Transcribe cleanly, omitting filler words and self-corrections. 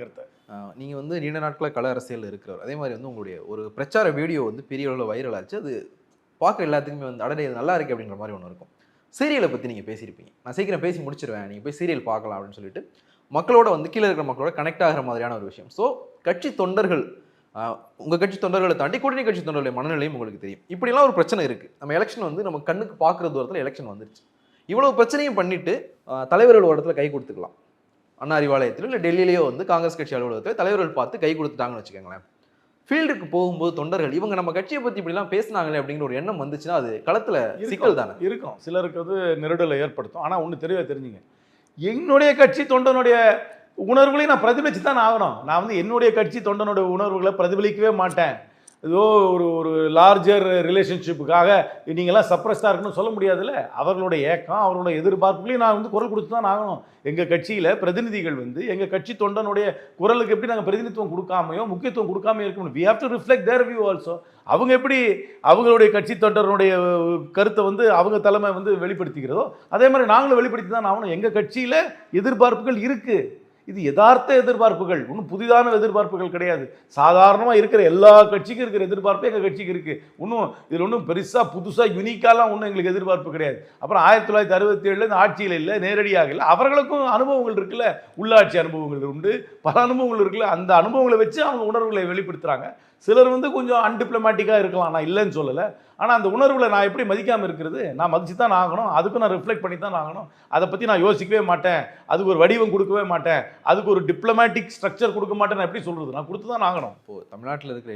கருத்தை. நீங்கள் வந்து நீண்ட நாட்களாக கள அரசியல் இருக்கிறவர், அதே மாதிரி வந்து உங்களுடைய ஒரு பிரச்சார வீடியோ வந்து பெரிய அளவில் வைரல் ஆச்சு. அது பார்க்க எல்லாத்துக்குமே வந்து அடடே இது நல்லா இருக்கு அப்படிங்கிற மாதிரி ஒன்று இருக்கும். சீரியலை பற்றி நீங்கள் பேசியிருப்பீங்க. நான் சீக்கிரம் பேசி முடிச்சிருவேன், நீங்கள் போய் சீரியல் பார்க்கலாம் அப்படின்னு சொல்லிட்டு மக்களோட வந்து கீழே இருக்கிற மக்களோட கனெக்ட் ஆகிற மாதிரியான ஒரு விஷயம். ஸோ கட்சி தொண்டர்கள், உங்கள் கட்சி தொண்டர்களை தாண்டி கூட்டணி கட்சி தொண்டர்களுடைய மனநிலையும் உங்களுக்கு தெரியும். இப்படிலாம் ஒரு பிரச்சனை இருக்குது. நம்ம எலெக்ஷன் வந்து நம்ம கண்ணுக்கு பார்க்குற தூரத்தில் எலெக்ஷன் வந்துருச்சு. இவ்வளோ பிரச்சனையும் பண்ணிட்டு தலைவர்கள் ஒரு இடத்துல கை கொடுத்துக்கலாம். அண்ணா அறிவாலயத்திலோ இல்லை டெல்லியிலேயோ வந்து காங்கிரஸ் கட்சி அலுவலகத்தில் தலைவர்கள் பார்த்து கை கொடுத்துட்டாங்கன்னு வச்சுக்கோங்களேன். ஃபீல்டுக்கு போகும்போது தொண்டர்கள் இவங்க நம்ம கட்சியை பற்றி இப்படிலாம் பேசினாங்களே அப்படிங்கிற ஒரு எண்ணம் வந்துச்சுன்னா அது களத்தில் சிக்கல் தானே இருக்கும். சிலருக்கு வந்து நெருடலை ஏற்படுத்தும். ஆனால் ஒன்று தெரிஞ்சுங்க, என்னுடைய கட்சி தொண்டனுடைய உணர்வுகளையும் நான் பிரதிபலிச்சு தான் ஆகணும். நான் வந்து என்னுடைய கட்சி தொண்டனுடைய உணர்வுகளை பிரதிபலிக்கவே மாட்டேன். ஏதோ ஒரு லார்ஜர் ரிலேஷன்ஷிப்புக்காக நீங்கள்லாம் சப்ரஸ்டாக இருக்குன்னு சொல்ல முடியாதுல்ல. அவர்களுடைய ஏக்கம், அவர்களுடைய எதிர்பார்ப்புகளையும் நான் வந்து குரல் கொடுத்து தான் ஆகணும். எங்கள் கட்சியில் பிரதிநிதிகள் வந்து எங்கள் கட்சி தொண்டனுடைய குரலுக்கு எப்படி நாங்கள் பிரதிநிதித்துவம் கொடுக்காமையோ முக்கியத்துவம் கொடுக்காமையோ இருக்கணும். We have to reflect their view also. அவங்க எப்படி அவங்களுடைய கட்சி தொண்டனுடைய கருத்தை வந்து அவங்க தலைமை வந்து வெளிப்படுத்திக்கிறதோ அதே மாதிரி நாங்களும் வெளிப்படுத்தி தான் ஆகணும். எங்கள் கட்சியில் எதிர்பார்ப்புகள் இருக்குது. இது யதார்த்த எதிர்பார்ப்புகள், ஒன்றும் புதிதான எதிர்பார்ப்புகள் கிடையாது. சாதாரணமாக இருக்கிற எல்லா கட்சிக்கும் இருக்கிற எதிர்பார்ப்பு எங்கள் கட்சிக்கு இருக்குது. இன்னும் இதில் ஒன்றும் பெருசாக புதுசாக யூனிக்காலாம் ஒன்றும் எங்களுக்கு எதிர்பார்ப்பு கிடையாது. அப்புறம் 1967 இந்த ஆட்சியில் இல்லை, நேரடியாக இல்லை, அவர்களுக்கும் அனுபவங்கள் இருக்குல்ல, உள்ளாட்சி அனுபவங்கள் உண்டு, பல அனுபவங்கள் இருக்குல்ல. அந்த அனுபவங்களை வச்சு அவங்க உணர்வுகளை வெளிப்படுத்துகிறாங்க. சிலர் வந்து கொஞ்சம் அன்டிப்ளமேட்டிக்காக இருக்கலாம், நான் இல்லைன்னு சொல்லலை. ஆனால் அந்த உணர்வுகளை நான் எப்படி மதிக்காமல் இருக்கிறது? நான் மதிச்சு தான் ஆகணும். அதுக்கும் நான் ரிஃப்ளெக்ட் பண்ணி தான் ஆகணும். அதை பற்றி நான் யோசிக்கவே மாட்டேன், அதுக்கு ஒரு வடிவம் கொடுக்கவே மாட்டேன், அதுக்கு ஒரு டிப்ளமேட்டிக் ஸ்ட்ரக்சர் கொடுக்க மாட்டேன். நான் எப்படி சொல்கிறது? நான் கொடுத்து தான் ஆகணும். இப்போது தமிழ்நாட்டில் இருக்கிற